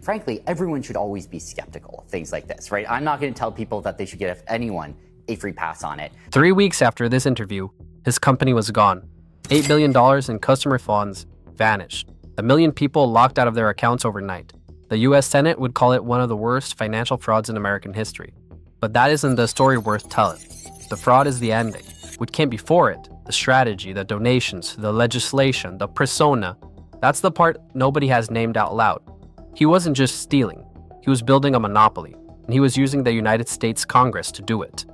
Frankly, everyone should always be skeptical of things like this, right? I'm not going to tell people that they should give anyone a free pass on it. 3 weeks after this interview, his company was gone. $8 billion in customer funds vanished. 1 million people locked out of their accounts overnight. The US Senate would call it one of the worst financial frauds in American history. But that isn't the story worth telling. The fraud is the ending. What came before it, the strategy, the donations, the legislation, the persona, that's the part nobody has named out loud. He wasn't just stealing. He was building a monopoly, and he was using the United States Congress to do it.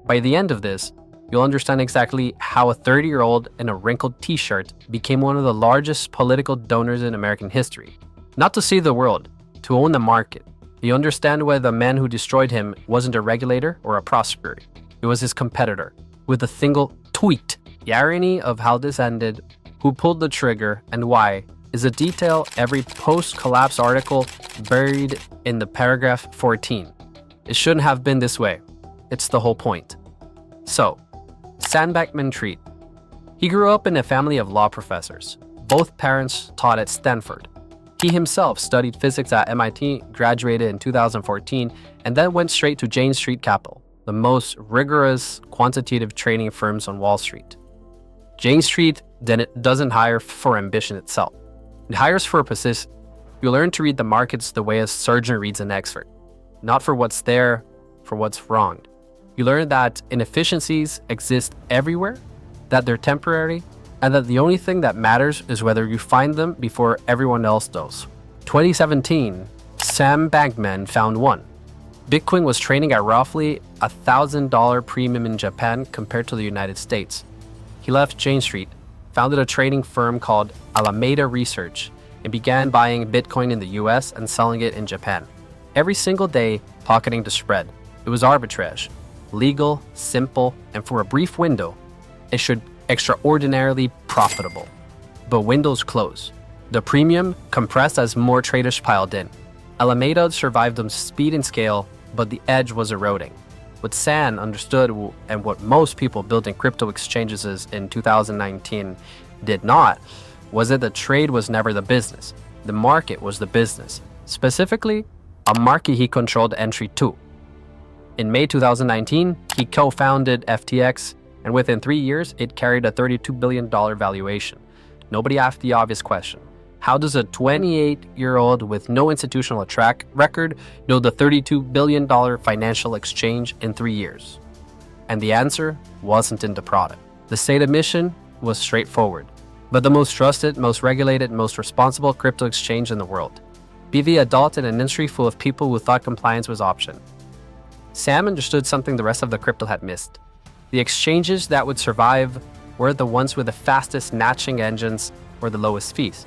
By the end of this, you'll understand exactly how a 30-year-old in a wrinkled t-shirt became one of the largest political donors in American history. Not to see the world, to own the market. You understand why the man who destroyed him wasn't a regulator or a prosecutor. It was his competitor, with a single tweet. The irony of how this ended, who pulled the trigger, and why, is a detail every post-collapse article buried in the paragraph 14. It shouldn't have been this way. It's the whole point. So, Sam Bankman-Fried. He grew up in a family of law professors. Both parents taught at Stanford. He himself studied physics at MIT, graduated in 2014, and then went straight to Jane Street Capital, the most rigorous quantitative trading firms on Wall Street. Jane Street doesn't hire for ambition itself. It hires for a position. You learn to read the markets the way a surgeon reads an X-ray, not for what's there, for what's wrong. You learn that inefficiencies exist everywhere, that they're temporary, and that the only thing that matters is whether you find them before everyone else does. 2017, Sam Bankman found one. Bitcoin was trading at roughly $1,000 premium in Japan compared to the United States. He left Jane Street, founded a trading firm called Alameda Research, and began buying Bitcoin in the US and selling it in Japan. Every single day, pocketing the spread. It was arbitrage. Legal, simple, and for a brief window, it should extraordinarily profitable. But windows close. The premium compressed as more traders piled in. Alameda survived on speed and scale, but the edge was eroding. What Sam understood and what most people building crypto exchanges in 2019 did not was that the trade was never the business. The market was the business. Specifically, a market he controlled entry to. In May 2019, he co-founded FTX, and within 3 years, it carried a $32 billion valuation. Nobody asked the obvious question. How does a 28-year-old with no institutional track record build a $32 billion financial exchange in 3 years? And the answer wasn't in the product. The stated mission was straightforward, but the most trusted, most regulated, most responsible crypto exchange in the world. Be the adult in an industry full of people who thought compliance was option. Sam understood something the rest of the crypto had missed. The exchanges that would survive were the ones with the fastest matching engines or the lowest fees.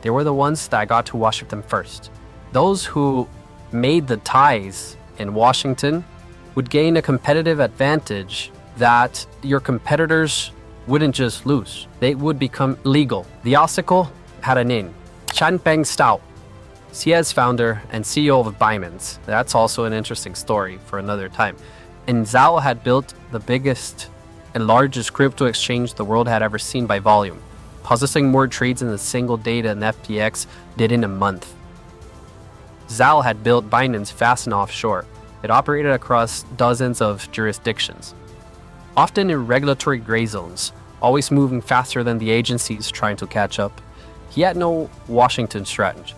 They were the ones that got to Washington first. Those who made the ties in Washington would gain a competitive advantage that your competitors wouldn't just lose. They would become legal. The obstacle had a name, Chanpeng Stao, CS founder and CEO of Binance. That's also an interesting story for another time. And Zhao had built the biggest and largest crypto exchange the world had ever seen by volume, processing more trades in a single day than FTX did in a month. Zhao had built Binance fast and offshore. It operated across dozens of jurisdictions, often in regulatory gray zones, always moving faster than the agencies trying to catch up. He had no Washington strategy.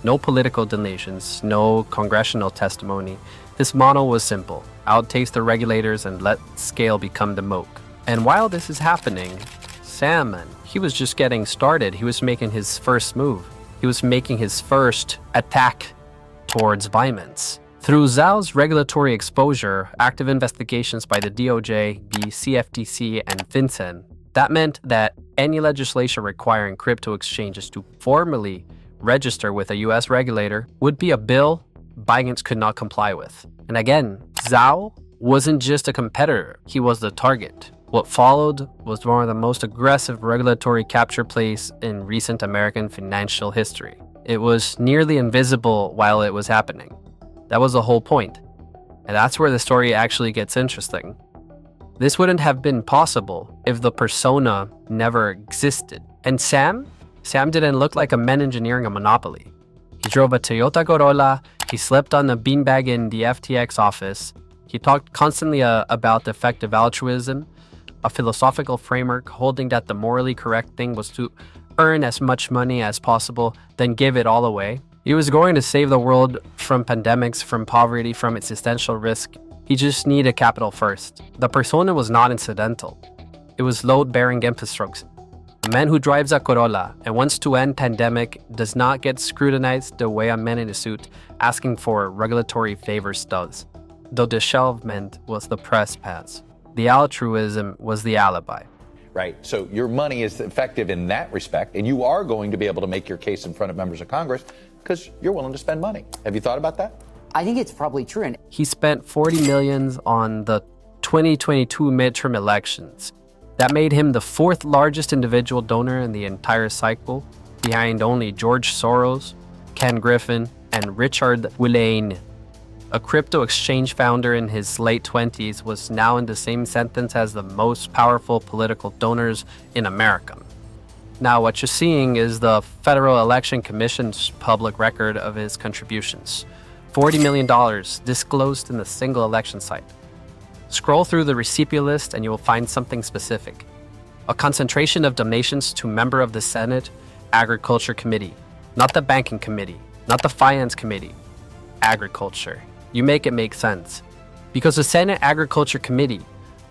No political donations, no congressional testimony. His model was simple: outtaste the regulators and let scale become the moat. And while this is happening, Sam, he was just getting started. He was making his first move. He was making his first attack towards Binance. Through Zhao's regulatory exposure, active investigations by the DOJ, the CFTC, and FinCEN, that meant that any legislation requiring crypto exchanges to formally register with a US regulator would be a bill Binance could not comply with. And again, Zhao wasn't just a competitor, he was the target. What followed was one of the most aggressive regulatory capture plays in recent American financial history. It was nearly invisible while it was happening. That was the whole point. And that's where the story actually gets interesting. This wouldn't have been possible if the persona never existed. And Sam didn't look like a man engineering a monopoly. He drove a Toyota Corolla. He slept on a beanbag in the FTX office. He talked constantly about the effect of altruism, a philosophical framework holding that the morally correct thing was to earn as much money as possible, then give it all away. He was going to save the world from pandemics, from poverty, from existential risk. He just needed capital first. The persona was not incidental. It was load-bearing infrastructure. A man who drives a Corolla and wants to end pandemic does not get scrutinized the way a man in a suit asking for regulatory favors does. The dishevelment was the press pass. The altruism was the alibi. Right. So your money is effective in that respect, and you are going to be able to make your case in front of members of Congress because you're willing to spend money. Have you thought about that? I think it's probably true. And he spent $40 million on the 2022 midterm elections. That made him the fourth largest individual donor in the entire cycle, behind only George Soros, Ken Griffin, and Richard Willane. A crypto exchange founder in his late 20s was now in the same sentence as the most powerful political donors in America. Now what you're seeing is the Federal Election Commission's public record of his contributions. $40 million disclosed in a single election site. Scroll through the recipient list and you will find something specific. A concentration of donations to member of the Senate Agriculture Committee, not the Banking Committee, not the Finance Committee, Agriculture. You make it make sense. Because the Senate Agriculture Committee,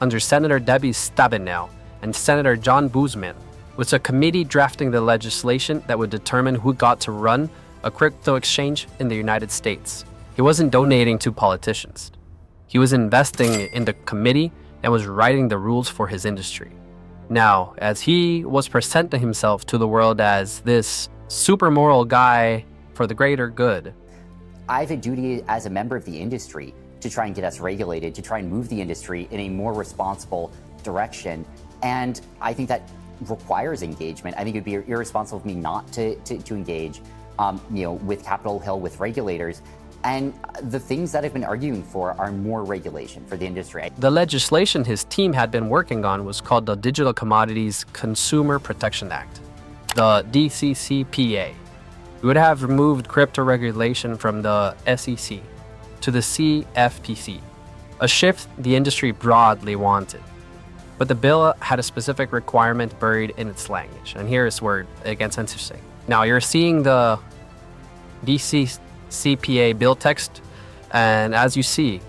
under Senator Debbie Stabenow and Senator John Boozman, was a committee drafting the legislation that would determine who got to run a crypto exchange in the United States. He wasn't donating to politicians. He was investing in the committee and was writing the rules for his industry. Now, as he was presenting himself to the world as this super moral guy for the greater good, I have a duty as a member of the industry to try and get us regulated, to try and move the industry in a more responsible direction. And I think that requires engagement. I think it'd be irresponsible of me not to engage, with Capitol Hill, with regulators. And the things that I've been arguing for are more regulation for the industry. The legislation his team had been working on was called the Digital Commodities Consumer Protection Act, the DCCPA. It would have removed crypto regulation from the SEC to the CFPC, a shift the industry broadly wanted. But the bill had a specific requirement buried in its language, and here is where it gets interesting. Now you're seeing the DCCPA bill text, and as you see,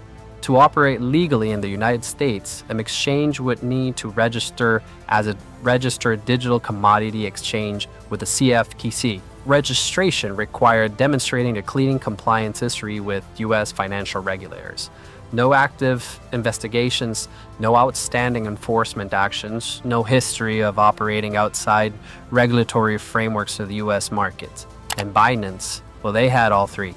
to operate legally in the United States, an exchange would need to register as a registered digital commodity exchange with the CFTC. Registration required demonstrating a clean compliance history with U.S. financial regulators. No active investigations, no outstanding enforcement actions, no history of operating outside regulatory frameworks of the U.S. market. And Binance, well, they had all three.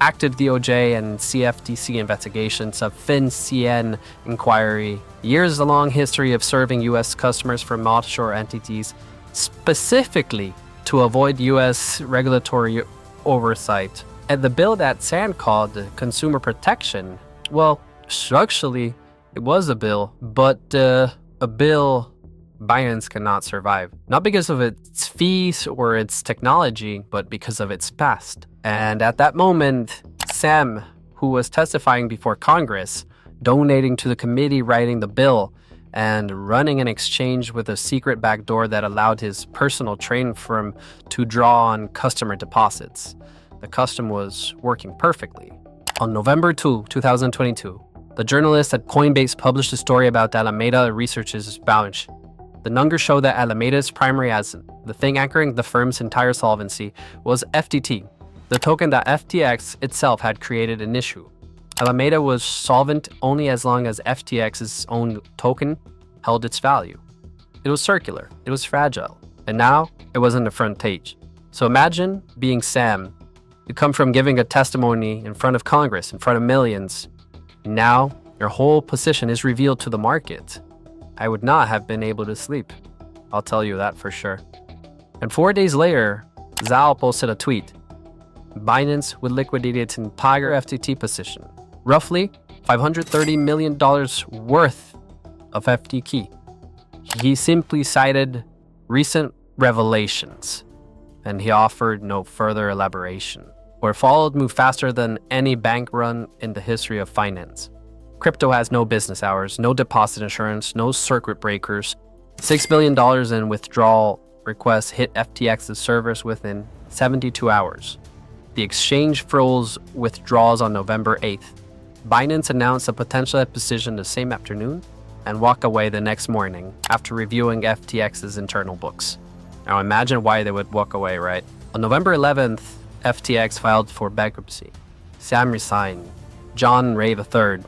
Active DOJ and CFTC investigations, a FinCEN inquiry, years-long history of serving U.S. customers from offshore entities, specifically to avoid U.S. regulatory oversight. And the bill that Sand called the Consumer Protection, well, structurally, it was a bill, but a bill Binance cannot survive. Not because of its fees or its technology, but because of its past. And at that moment, Sam, who was testifying before Congress, donating to the committee writing the bill, and running an exchange with a secret backdoor that allowed his personal trading firm to draw on customer deposits. The custom was working perfectly. On November 2, 2022, the journalist at Coinbase published a story about Alameda Research's balance. The numbers show that Alameda's primary asset, the thing anchoring the firm's entire solvency, was FTT, the token that FTX itself had created an issue. Alameda was solvent only as long as FTX's own token held its value. It was circular, it was fragile, and now it was on the front page. So imagine being Sam. You come from giving a testimony in front of Congress, in front of millions. Now your whole position is revealed to the market. I would not have been able to sleep. I'll tell you that for sure. And 4 days later, Zhao posted a tweet. Binance would liquidate its entire FTT position, roughly $530 million worth of FTT. He simply cited recent revelations, and he offered no further elaboration. What followed moved faster than any bank run in the history of finance. Crypto has no business hours, no deposit insurance, no circuit breakers. $6 billion in withdrawal requests hit FTX's servers within 72 hours. The exchange froze withdrawals on November 8th. Binance announced a potential decision the same afternoon and walked away the next morning after reviewing FTX's internal books. Now imagine why they would walk away, right? On November 11th, FTX filed for bankruptcy. Sam resigned. John Ray III,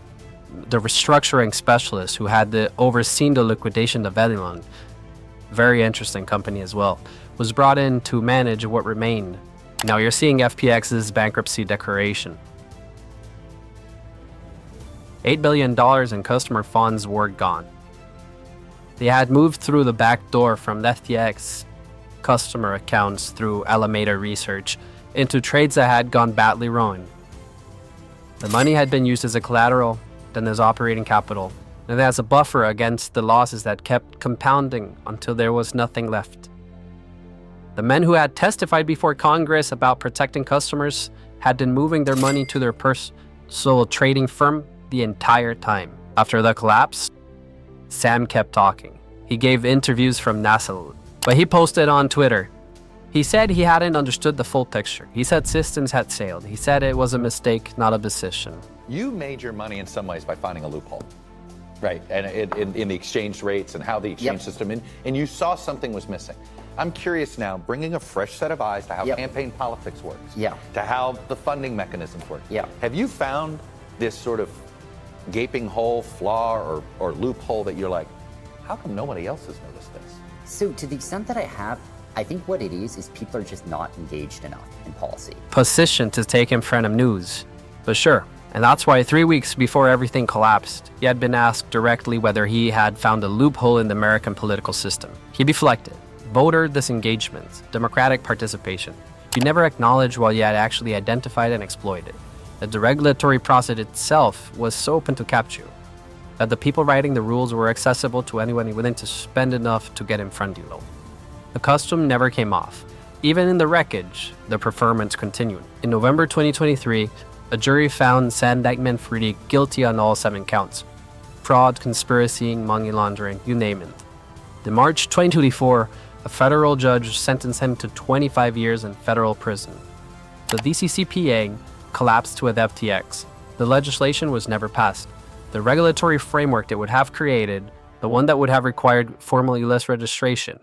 the restructuring specialist who had overseen the liquidation of Veridicus, very interesting company as well, was brought in to manage what remained. Now you're seeing FTX's bankruptcy declaration. $8 billion in customer funds were gone. They had moved through the back door from FTX customer accounts through Alameda Research into trades that had gone badly wrong. The money had been used as a collateral, then as operating capital, and as a buffer against the losses that kept compounding until there was nothing left. The men who had testified before Congress about protecting customers had been moving their money to their personal trading firm the entire time. After the collapse, Sam kept talking. He gave interviews from NASA, but he posted on Twitter. He said he hadn't understood the full picture. He said systems had failed. He said it was a mistake, not a decision. You made your money in some ways by finding a loophole, right? And in the exchange rates and how the exchange system, and you saw something was missing. I'm curious now, bringing a fresh set of eyes to how campaign politics works, to how the funding mechanisms work. Have you found this sort of gaping hole, flaw, or loophole that you're like, how come nobody else has noticed this? So to the extent that I have, I think what it is people are just not engaged enough in policy. Position to take in front of news, but sure. And that's why 3 weeks before everything collapsed, he had been asked directly whether he had found a loophole in the American political system. He deflected. Voter disengagement, democratic participation. He never acknowledged what he had actually identified and exploited. That the regulatory process itself was so open to capture. That the people writing the rules were accessible to anyone willing to spend enough to get in front of you. The custom never came off. Even in the wreckage, the performance continued. In November 2023, a jury found Sam Bankman-Fried guilty on all 7 counts. Fraud, conspiracy, money laundering, you name it. In March 2024, a federal judge sentenced him to 25 years in federal prison. The VCCPA collapsed with FTX. The legislation was never passed. The regulatory framework it would have created, the one that would have required formal US registration,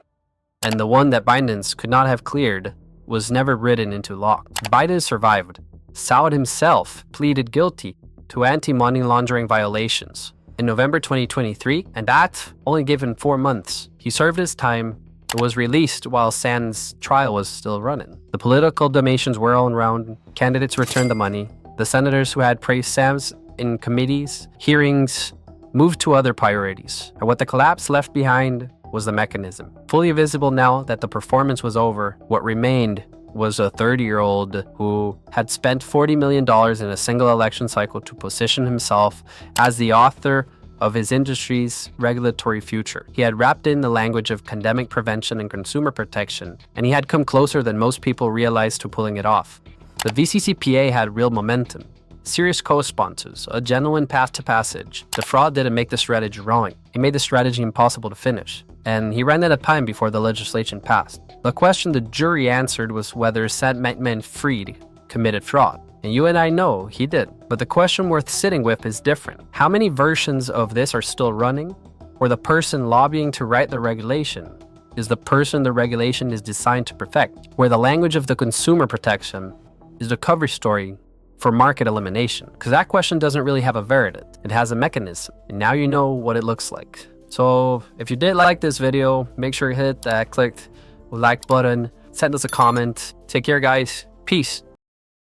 and the one that Binance could not have cleared, was never written into law. Biden survived. Saud himself pleaded guilty to anti-money laundering violations in November 2023, and that only given 4 months. He served his time and was released while Sam's trial was still running. The political donations were all around. Candidates returned the money. The senators who had praised Sam's in committees, hearings, moved to other priorities. And what the collapse left behind was the mechanism. Fully visible now that the performance was over, what remained was a 30-year-old who had spent $40 million in a single election cycle to position himself as the author of his industry's regulatory future. He had wrapped in the language of pandemic prevention and consumer protection, and he had come closer than most people realized to pulling it off. The VCCPA had real momentum, serious co-sponsors, a genuine path to passage. The fraud didn't make the strategy wrong. He made the strategy impossible to finish, and he ran out of time before the legislation passed. The question the jury answered was whether Sam Bankman-Fried committed fraud. And you and I know he did. But the question worth sitting with is different. How many versions of this are still running? Or the person lobbying to write the regulation is the person the regulation is designed to protect? Where the language of the consumer protection is the cover story for market elimination? Because that question doesn't really have a verdict. It has a mechanism. And now you know what it looks like. So if you did like this video, make sure you hit that like button, send us a comment. Take care, guys. Peace.